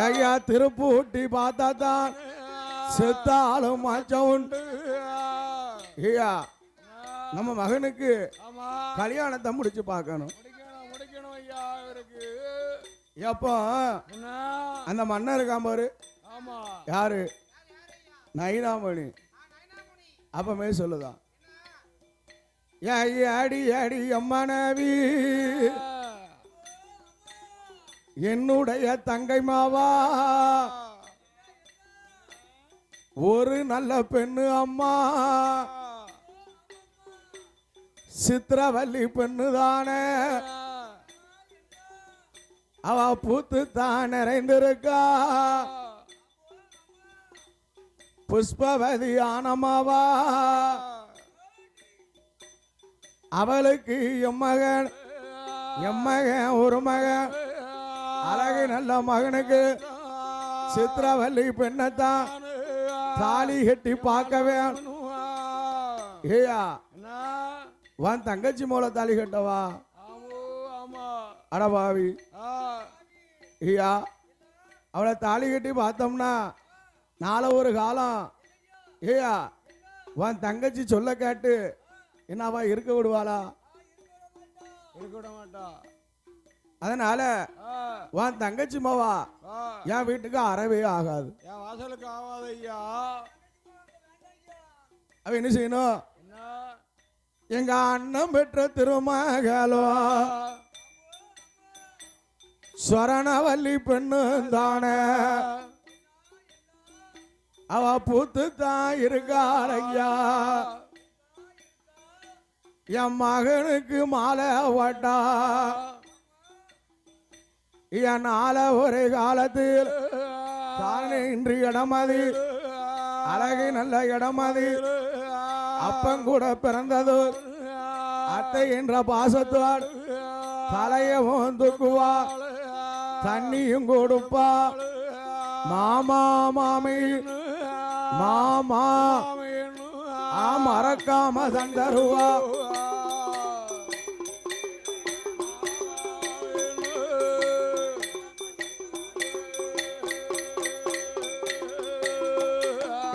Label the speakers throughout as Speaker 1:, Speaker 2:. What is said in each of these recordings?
Speaker 1: ஐயா திருப்பூட்டி பார்த்தா தான் செத்தாலும் மாச்சம் உண்டு. ஐயா நம்ம மகனுக்கு கல்யாணத்தை முடிச்சு பார்க்கணும். எப்போ அந்த மன்னர் இருக்கான் பாரு, யாரு நைனாமணி அப்பமே சொல்லுதான், அடி அடி அம்மனவி என்னுடைய தங்கை மாவா ஒரு நல்ல பெண்ணு அம்மா, சித்திரவல்லி பெண்ணு தானே, அவ பூத்து தான் நிறைந்திருக்கா, புஷ்பவதி ஆனமாவா அவளுக்கு எம்மகன் ஒரு மகன், அழகு நல்ல மகனுக்கு சித்திரவல்லி பெண்ணத்தான் தாலி கட்டி பார்க்கவே. ஏயா உன் தங்கச்சி மூல தாலி கட்டவா அடபாவி. ஐயா அவளை தாலி கட்டி பார்த்தோம்னா நாளை ஒரு காலம் ஏயா உன் தங்கச்சி சொல்ல கேட்டு என்னவா இருக்க விடுவாளா? இருக்க விட மாட்டா. அதனால உன் தங்கச்சி மாவா என் வீட்டுக்கு அறவே ஆகாது, என் வாசலுக்கு ஆகாது. ஐயா அவ என்ன செய்யணும்? எங்க அண்ணன் பெற்ற திருமகளோ ஸ்வரணவல்லி பெண்ணு தானே, அவ பூத்து தான் இருக்கார். ஐயா என் மகனுக்கு மாலை ஓட்டா என்னால ஒரு காலத்தில் தானே இன்று இடமதி அழகு நல்ல இடமதி அப்பங்கூட பிறந்தது அத்தை என்ற பாசத்தோடு தலையவும் தூக்குவா தண்ணியும் கொடுப்பா மாமா மாமி மாமா மறக்காம தந்தருவா.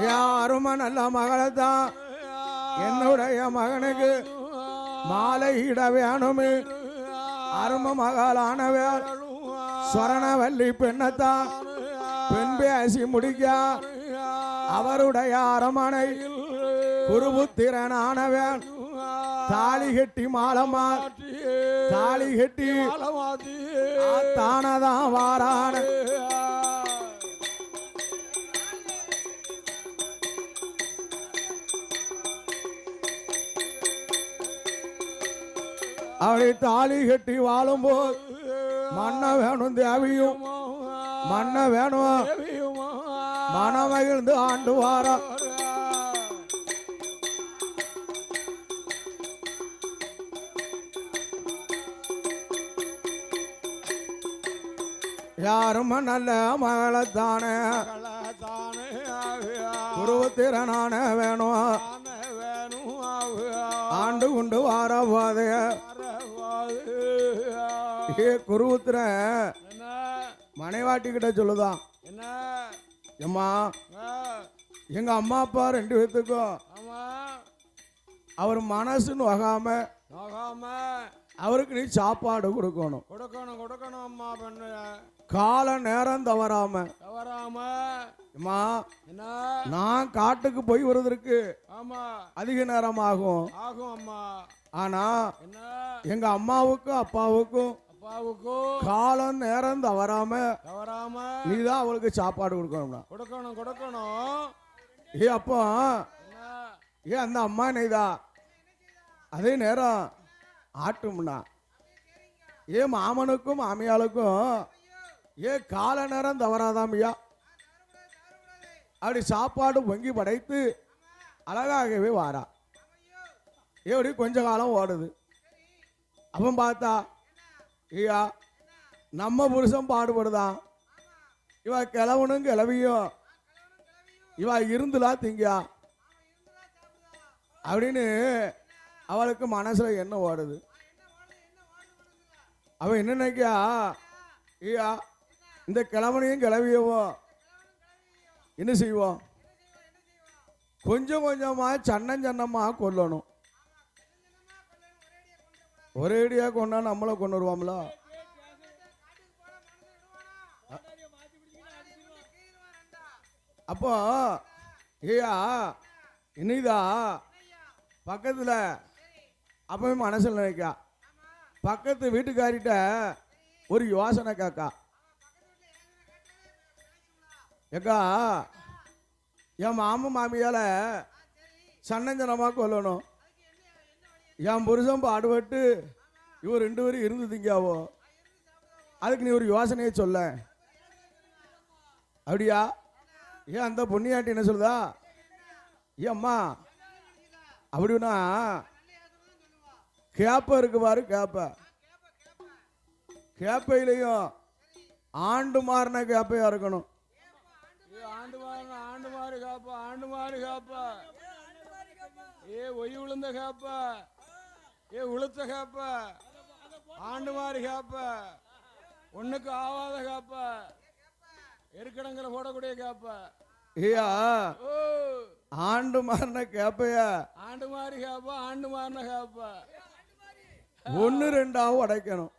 Speaker 1: யாரும் நல்ல மகளத்தான் என்னுடைய மகனுக்கு மாலையிட வேணுமே, அரும மகளானவே ஸ்வரணவல்லி பெண்ணத்தான் பெண் பேசி முடிக்க அவருடைய அரமனை குருபுத்திரனானவன் தாலி கட்டி மாலமா தாலி கட்டி தானதான் வாரான. அவளை தாலி கட்டி வாழும் போது மண்ண வேணும் தேவியும் மண்ண வேணும் மனமகிழ்ந்து ஆண்டு வாரா. யாரும் நல்ல மகளத்தானே குருவத்திரனான வேணும் ஆண்டு கொண்டு வார போதைய குருவுத்திர மனைவாட்டி கிட்ட சொல்லுதான், எம்மா எங்க அம்மா அப்பா ரெண்டு பேத்துக்கும் அவர் மனசுன்னு வகாம அவருக்கு நீ சாப்பாடு கொடுக்கணும் கொடுக்கணும் அம்மா. பண்ண கால நேரம் தவறாம அம்மா நான் காட்டுக்கு போய் வருவதற்கு அதிக நேரம் ஆகும் அம்மா. ஆனா எங்க அம்மாவுக்கும் அப்பாவுக்கும் காலம் நேரம் தவறாம நீதான் அவளுக்கு சாப்பாடு கொடுக்கணும். ஏ அப்பா ஏ அந்த அம்மா நெய்தா அதே நேரம் ஆட்டும்னா ஏ மாமனுக்கும் மாமியாளுக்கும் ஏ கால நேரம் தவறாதாமையா அப்படி சாப்பாடு பொங்கி படைத்து அழகாகவே வாரா. எப்படி கொஞ்ச காலம் ஓடுது. அவன் பார்த்தா ஐயா நம்ம புருஷன் பாடுபடுதான், இவ கிழவனும் கிளவியும் இவ இருந்துலா திங்கா அப்படின்னு அவளுக்கு மனசுல என்ன ஓடுது. அவன் என்ன நினைக்கா, ஐயா இந்த கிழவனையும் கிளவியவும் என்ன செய்வோம்? கொஞ்சம் கொஞ்சமா சன்னமா கொல்லணும். ஒரேடியா கொண்டா நம்மள கொண்டு வருவாங்களா? அப்போ ஏயா இனிதா பக்கத்துல அப்பவே மனசுல நினைக்கா, பக்கத்து வீட்டுக்காரிட்ட ஒரு யோசனை கேக்கா, ஏக்கா என் மாமன் மாமியால சன்னஞ்சனமா கொல்லணும், என் புருஷன் பாடுபட்டு இவர் 2 பேரும் இருந்து திங்காவோ, அதுக்கு நீ ஒரு யோசனையை சொல்ல. அப்படியா? ஏன் அந்த பொன்னியாட்டி என்ன சொல்லுதா? ஏம்மா அப்படின்னா கேப்ப இருக்கு பாரு, கேப்பையிலையும் ஆண்டு மாறின கேப்பையா இருக்கணும்.
Speaker 2: ஆண்டு மாறு காப்பா, ஒய் உளுந்த காப்பா, உளுத்த காப்பா, ஆண்டு மாறு காப்பா, ஒண்ணுக்கு ஆவாத காப்பா, எருக்கடங்களை போடக்கூடிய காப்பா.
Speaker 1: ஐயா ஆண்டு மாறின கேப்பையா?
Speaker 2: ஆண்டு மாறி காப்பா, ஆண்டு மாறின காப்பா.
Speaker 1: 1 2 உடைக்கணும்.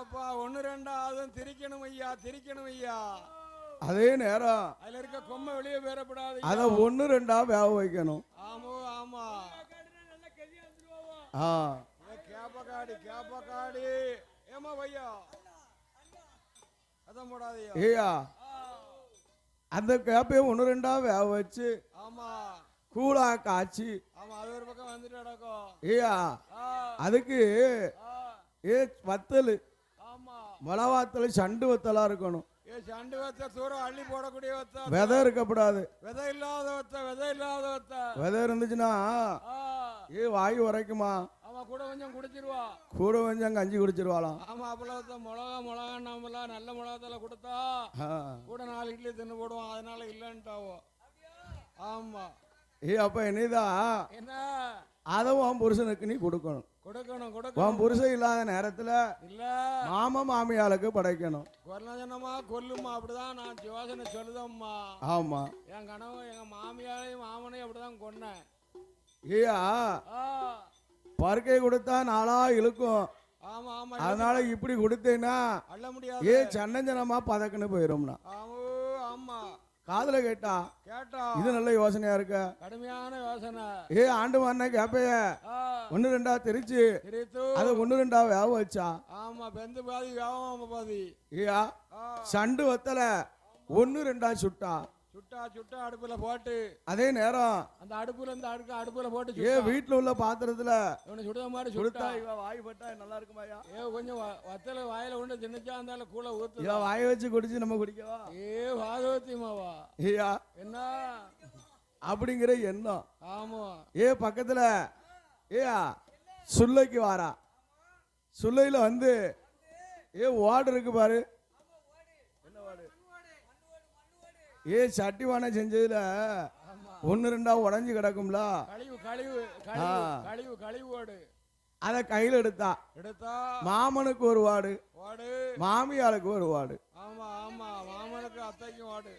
Speaker 2: அப்பா 1 2 திரிக்கணும் ஐயா, திரிக்கணும் ஐயா.
Speaker 1: அதே நேரம்
Speaker 2: அதுல இருக்க கொம்மை வெளியே வேறப்படாது,
Speaker 1: அத 1 2 வேக வைக்கணும்.
Speaker 2: ஆமா ஆமா. கேப்பக்காடி ஏமா பையா அதான் போடாதியா.
Speaker 1: ஐயா அந்த கேப்பைய 1 2 வேக வச்சு
Speaker 2: ஆமா
Speaker 1: கூழா காய்ச்சி,
Speaker 2: ஆமா அது ஒரு பக்கம் வந்துட்டு நடக்கும்.
Speaker 1: ஐயா அதுக்கு வத்தல்,
Speaker 2: ஆமா
Speaker 1: மிளவாத்தல், சண்டு வத்தலா இருக்கணும்.
Speaker 2: சண்டு வத்த தூரம் அள்ளி போடக்கூடிய வத்த,
Speaker 1: விதை இருக்கப்படாது.
Speaker 2: விதை இல்லாத வத்த, விதை இல்லாத வத்த.
Speaker 1: விதை இருந்துச்சுன்னா வாய் உரைக்குமா?
Speaker 2: ஆமா கூட கொஞ்சம் குடிச்சிருவா,
Speaker 1: கூட கொஞ்சம் கஞ்சி குடிச்சிருவாளாம்.
Speaker 2: ஆமா அப்பளத்த மிளகா நாமெல்லாம் நல்ல மிளகாத்தல கொடுத்தா கூட 4 இட்லி தின்னு போடுவோம், அதனால இல்லன்ட்டாவோ. ஆமா
Speaker 1: அப்ப என்னதான்
Speaker 2: என்ன
Speaker 1: அதை உன் புருஷனுக்கு நீ கொடுக்கணும். உன் புருஷன் இல்லாத நேரத்துல
Speaker 2: இல்ல
Speaker 1: மாமா மாமியாளுக்கு படைக்கணும்.
Speaker 2: கொல்லமா கொல்லுமா அப்படிதான் நான் யோசனை சொல்லுதம்மா.
Speaker 1: ஆமா
Speaker 2: என் கணவன் எங்க மாமியாரையும் மாமனையும் அப்படிதான் கொன்னேன்.
Speaker 1: ஐயா பருக்கை கொடுத்தா நாளா இழுக்கும்.
Speaker 2: ஆமா ஆமா
Speaker 1: அதனால இப்படி கொடுத்தேன்னா
Speaker 2: அள்ள முடியாது,
Speaker 1: சன்னஞ்சனமா பதக்குன்னு போயிரும்னா.
Speaker 2: ஆமா
Speaker 1: காதுல கேட்டா இது நல்ல யோசனையா இருக்க,
Speaker 2: கடுமையான யோசனை.
Speaker 1: ஆண்டு மாறின கேப்பைய 1 2 திரிச்சு அதை 1 2 வேக வச்சா.
Speaker 2: ஆமா பெந்து பாதி வேகாம பாதி.
Speaker 1: சண்டு வத்தல 1 2 சுட்டா
Speaker 2: சுட்டா அடுப்புல போட்டு,
Speaker 1: அதே நேரம்
Speaker 2: அந்த அடுப்புல இருந்து அடுப்புல போட்டு
Speaker 1: வீட்டுல உள்ள பாத்திரத்துல
Speaker 2: சுடுத மாதிரி
Speaker 1: சுடுத்தா வாய் பட்டா நல்லா இருக்குமாயா?
Speaker 2: கொஞ்சம் வத்தல வாயில கொண்டு தின்னுச்சா இருந்தாலும் கூட ஊத்து,
Speaker 1: வாய வச்சு குடிச்சு நம்ம குடிக்கவா?
Speaker 2: வாதவத்தியமாவா
Speaker 1: ஐயா
Speaker 2: என்ன
Speaker 1: அப்படிங்கிற எண்ணம்.
Speaker 2: ஆமா
Speaker 1: பக்கத்துல சுள்ளைக்கு வாரா, சுள்ளையில வந்து வார்டு இருக்கு பாரு. என்ன வார்டு? சட்டிவான செஞ்சதுல 1 2 உடஞ்சு கிடக்கும்ல,
Speaker 2: கழிவோடு
Speaker 1: அத கையில எடுத்தா மாமனுக்கு ஒரு வார்டு, மாமியாளுக்கு ஒரு வார்டு.
Speaker 2: ஆமா ஆமா மாமனுக்கு அத்தைக்கு வார்டு.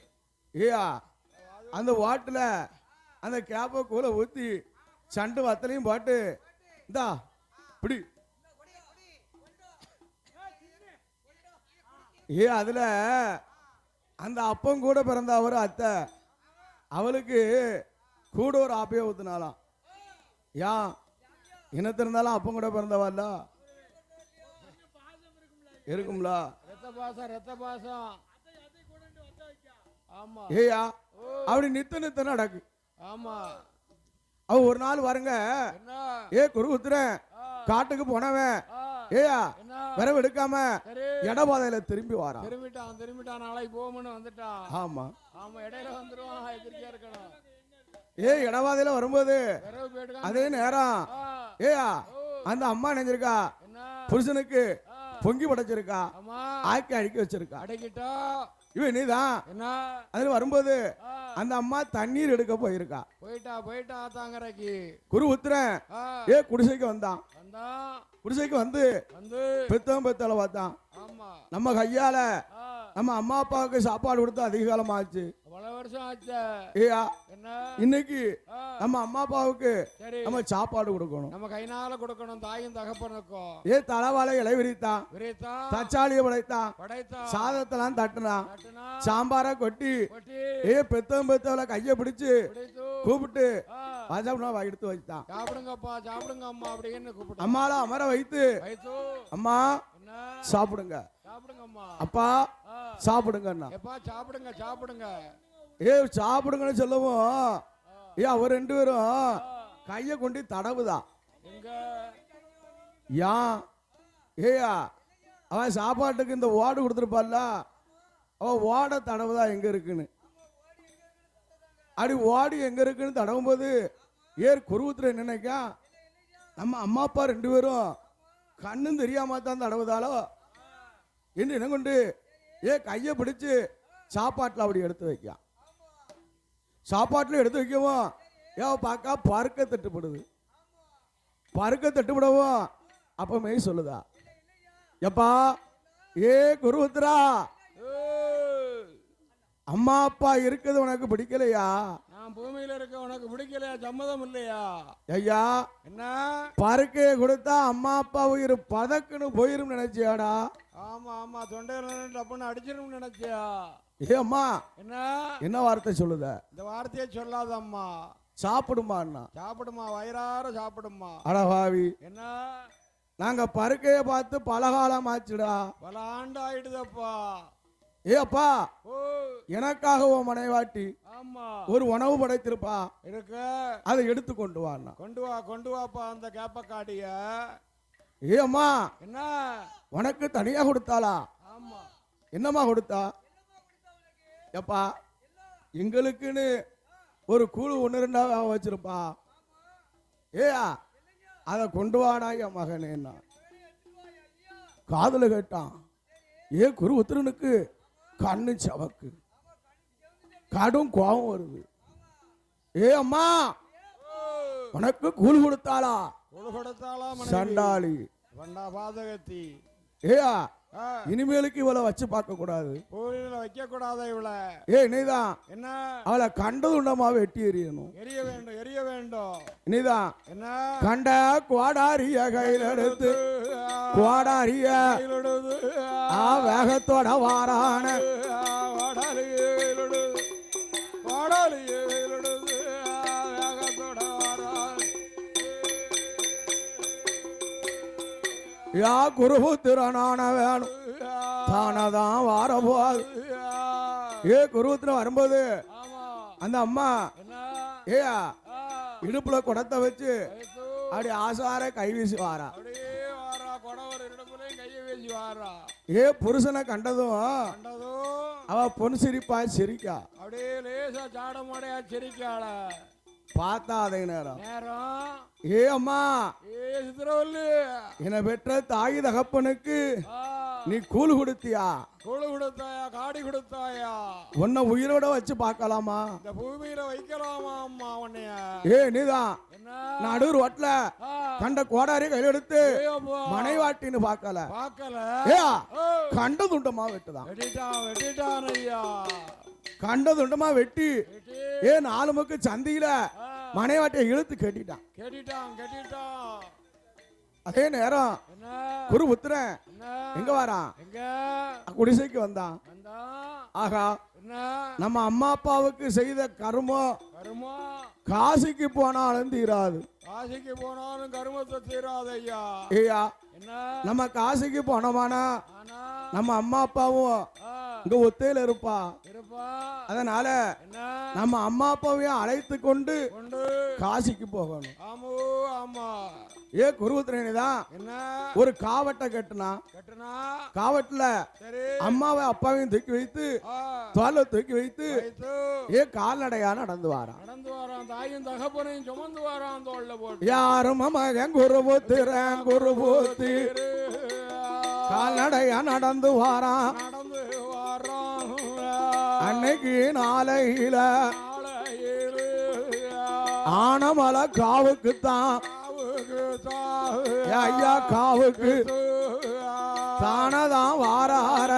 Speaker 1: அந்த வாட்டுல அந்த கேப்ப கூல ஊத்தி சண்டு வத்தலையும் போட்டு இந்தா பிடி. அதுல அந்த அப்பம் கூட பிறந்த ஒரு அத்தை, அவளுக்கு கூட ஒரு ஆப்பைய ஊத்துனாலாம். இனத்திருந்தாலும் அப்பம் கூட பிறந்தவல்ல இருக்கும்ல,
Speaker 2: ரத்த பாசம். ஆமா
Speaker 1: அப்படி நித்த நடக்கு.
Speaker 2: ஆமா
Speaker 1: அவ ஒரு நாள் வருங்க, குருகுத்துறேன் காட்டுக்கு போனவன் விரவு எடுக்காம இடபாதையில திரும்பி வாரான்.
Speaker 2: திரும்பிட்டான் நாளைக்கு போகும்னு வந்துட்டான்.
Speaker 1: ஆமா
Speaker 2: ஆமா இடையில வந்துருவான், எதிர்க்கியா இருக்கணும்.
Speaker 1: இடபாதையில வரும்போது அதே நேரம் அந்த அம்மா நினைஞ்சிருக்கா புருஷனுக்கு பொங்கி படைச்சிருக்கா, ஆக்கி அடிக்க வச்சிருக்கா.
Speaker 2: அடைக்கிட்டா
Speaker 1: இவன் நீதான்
Speaker 2: என்ன
Speaker 1: அதுல வரும்போது அந்த அம்மா தண்ணீர் எடுக்க போயிருக்கா.
Speaker 2: போயிட்டா ஆத்தாங்கரைக்கு.
Speaker 1: குரு உத்திரன்
Speaker 2: ஆ,
Speaker 1: குடிசைக்கு வந்தான்.
Speaker 2: வந்தான்.
Speaker 1: குடிசைக்கு வந்து பெத்தல பார்த்தான்.
Speaker 2: ஆமா.
Speaker 1: நம்ம கையால
Speaker 2: ஆ,
Speaker 1: நம்ம அம்மா அப்பாவுக்கு சாப்பாடு கொடுத்து அதிக காலம் ஆச்சு.
Speaker 2: பல வருஷம் ஆச்சு.
Speaker 1: ஏயா
Speaker 2: என்ன
Speaker 1: இன்னைக்கு
Speaker 2: ஆ,
Speaker 1: நம்ம அம்மா அப்பாவுக்கு
Speaker 2: சரி
Speaker 1: நம்ம சாப்பாடு கொடுக்கணும்.
Speaker 2: நம்ம கைனால கொடுக்கணும் தாயும் தகப்பனுக்கும்.
Speaker 1: தலவாழை இலை விரித்தான்,
Speaker 2: விரித்தான்,
Speaker 1: தச்சாலிய படைத்தான்,
Speaker 2: படைத்தான்,
Speaker 1: சாதத்தெல்லாம் தட்டுனான்,
Speaker 2: தட்டுனா,
Speaker 1: சாம்பார கொட்டி
Speaker 2: கொட்டி,
Speaker 1: பெத்தவள கைய பிடிச்சு
Speaker 2: பிடித்து,
Speaker 1: கூப்பிட்டு
Speaker 2: ஆ,
Speaker 1: வஜம்னா எடுத்து வச்சுட்டான்.
Speaker 2: சாப்பிடுங்கப்பா சாப்பிடுங்க அம்மா அப்படின்னு கூப்பிட்டு
Speaker 1: அம்மால அமர வைத்து
Speaker 2: வைத்து,
Speaker 1: அம்மா
Speaker 2: என்ன
Speaker 1: சாப்பிடுங்க,
Speaker 2: சாப்பிடுங்கம்மா,
Speaker 1: அப்பா
Speaker 2: ஆ,
Speaker 1: சாப்பிடுங்கண்ணா.
Speaker 2: எப்பா சாப்பிடுங்க சாப்பிடுங்க.
Speaker 1: சாப்பிடுங்கன்னு சொல்லவும் அவர் ரெண்டு பேரும் கைய கொண்டு தடவுதான்.
Speaker 2: எங்க
Speaker 1: ஏயா அவன் சாப்பாட்டுக்கு இந்த ஓடு கொடுத்துருப்பால, அவன் ஓட தடவுதான் எங்க இருக்குன்னு. அப்படி ஓடி எங்க இருக்குன்னு தடவும் போது குருவுத்துல நினைக்கா நம்ம அம்மா அப்பா ரெண்டு பேரும் கண்ணும் தெரியாம தான் தடவுதாலோ என்று என்ன கொண்டு கையை பிடிச்சு சாப்பாட்டில் அப்படி எடுத்து வைக்க. சாப்பாட்டில் எடுத்து வைக்கவும் பார்க்கா பருக்க தட்டுப்படுது. பருக்க தட்டுப்படவும் அப்ப மெய் சொல்லுதா, எப்பா குருவுத்ரா, அம்மா அப்பா இருக்குது உனக்கு பிடிக்கலையா?
Speaker 2: நான் பூமியில இருக்க உனக்கு பிடிக்கலையா? சம்மதம் இல்லையா?
Speaker 1: ஐயா
Speaker 2: என்ன
Speaker 1: பருக்கைய கொடுத்தா அம்மா அப்பா உயிர் பதக்குன்னு போயிரும் நினைச்சியாடா?
Speaker 2: ஆமா ஆமா, தொண்டையில டப்புன்னு அடிச்சிடும் நினைச்சியா?
Speaker 1: அம்மா என்ன வார்த்தை சொல்லுத?
Speaker 2: இந்த வார்த்தையை சொல்லாத அம்மா.
Speaker 1: சாப்பிடுமா அண்ணா,
Speaker 2: சாப்பிடுமா, வயிறார சாப்பிடுமா.
Speaker 1: அடபாவி,
Speaker 2: என்ன
Speaker 1: நாங்க பருக்கைய பார்த்து பலகாலம் ஆச்சுடா.
Speaker 2: பல ஆண்டு ஆயிடுதப்பா.
Speaker 1: அப்பா எனக்காக உன் மனைவாட்டி
Speaker 2: ஆமா
Speaker 1: ஒரு உணவு படைத்திருப்பா,
Speaker 2: இருக்கு,
Speaker 1: அதை எடுத்து கொண்டு வா.
Speaker 2: கொண்டு வாப்பா அந்த கேப்பக்காடிய.
Speaker 1: அம்மா
Speaker 2: என்ன
Speaker 1: உனக்கு தனியா கொடுத்தாளா?
Speaker 2: ஆமா.
Speaker 1: என்னம்மா கொடுத்தா? எப்பா எங்களுக்குன்னு ஒரு கூழு ஒன்று ரெண்டா வச்சிருப்பா. அதை கொண்டு வாடா என் மகனே. காதுல கேட்டான். குரு உத்திரனுக்கு கண்ணு சவக்கு, கடும் கோபம் வருது. அம்மா உனக்கு கூழ் கொடுத்தாளா? சண்டாளி
Speaker 2: பாதகத்தி.
Speaker 1: இனிமேலுக்கு இவளை வச்சு பார்க்க கூடாது,
Speaker 2: வைக்க கூடாது இவளை.
Speaker 1: நீதான்
Speaker 2: என்ன
Speaker 1: அவளை கண்டது உண்டமா வெட்டி எறியணும்.
Speaker 2: எரிய வேண்டும் எரிய வேண்டும்.
Speaker 1: நீதான்
Speaker 2: என்ன
Speaker 1: கண்ட கோடாரிய கையில் எடுத்து கோடாரிய வேகத்தோட வாரான குருபுத்திரனான வேணும் தானதான் வாரபோது. குருபுத்திர வரும்போது அந்த அம்மா இடுப்புல குடத்தை வச்சு அப்படி ஆசார கை வீசி வாரா. புருஷனை கண்டதும் அவ பொன் சிரிப்பா சிரிக்கா.
Speaker 2: அப்படியே லேசா சாடமாடையா சிரிக்காள.
Speaker 1: பார்த்தா அதே நேரம் அம்மா என்னை பெற்ற தாய் தகப்பனுக்கு நீ கூழ் கொடுத்தியா?
Speaker 2: கூழ் கொடுத்தாயா? காடி கொடுத்தாயா?
Speaker 1: உன்னை உயிரோட வச்சு பார்க்கலாமா?
Speaker 2: இந்த பூமியில வைக்கலாமா அம்மா உன்னைய?
Speaker 1: நீதான் நடு ரோட்ல கண்ட கோடாரி கையில் எடுத்து மனைவாட்டின்னு பார்க்கல கண்ட துண்டமா வெட்டுதான்.
Speaker 2: வெட்டிட்டான் ஐயா,
Speaker 1: கண்ட துண்டமா வெட்டி 4 முக்கு சந்தியில மனைவாட்டியை இழுத்து கட்டிட்டான். அதே நேரம் குருபுத்திரன் எங்க வாரான்? குடிசைக்கு வந்தான். ஆகா நம்ம அம்மா அப்பாவுக்கு செய்த கர்மம் காசிக்கு போனாலும் தீராது.
Speaker 2: காசிக்கு போனாலும் கர்மத்தை தீராது ஐயா.
Speaker 1: நம்ம காசிக்கு போனோமானா நம்ம அம்மா அப்பாவும் இங்க ஒத்தையில இருப்பா. அதனால நம்ம அம்மா அப்பாவையும் அழைத்து கொண்டு காசிக்கு போகணும். குருபுத்திரன் ஒரு காவட்டை கட்டுனா. காவட்டுல அம்மாவை அப்பாவையும் தூக்கி வைத்து தோலை தூக்கி வைத்து கால்நடையா நடந்து வாரான்.
Speaker 2: தாயும் தகப்பனையும் சுமந்து வாரான் தோல்ல போட்டு.
Speaker 1: யாரும் மகன் குருபுத்திரன் குருபுத்திர கால்நடையா நடந்து வாரான்.
Speaker 2: நடந்து வாரான்.
Speaker 1: அன்னைக்கு நாளையில ஆனமலை காவுக்குத்தான்
Speaker 2: காவுக்கு தாவு.
Speaker 1: ஏ ஐயா காவுக்கு
Speaker 2: தூவா.
Speaker 1: தானதான் வாரார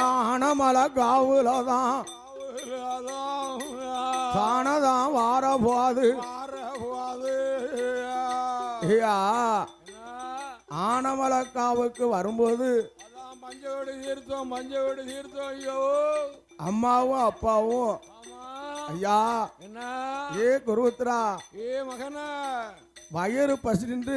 Speaker 1: ஆனமலை காவுலதான் தானதான் வார போது ஐயா ஆனமலை காவுக்கு வரும்போது
Speaker 2: பஞ்சவடி தீர்த்தம் பஞ்சவடி தீர்த்தம் ஐயோ
Speaker 1: அம்மாவும் அப்பாவும்
Speaker 2: ஆமா
Speaker 1: ஐயா
Speaker 2: என்ன
Speaker 1: ஏ குருவத்ரா
Speaker 2: ஏ மகன
Speaker 1: வயிறு பசின்று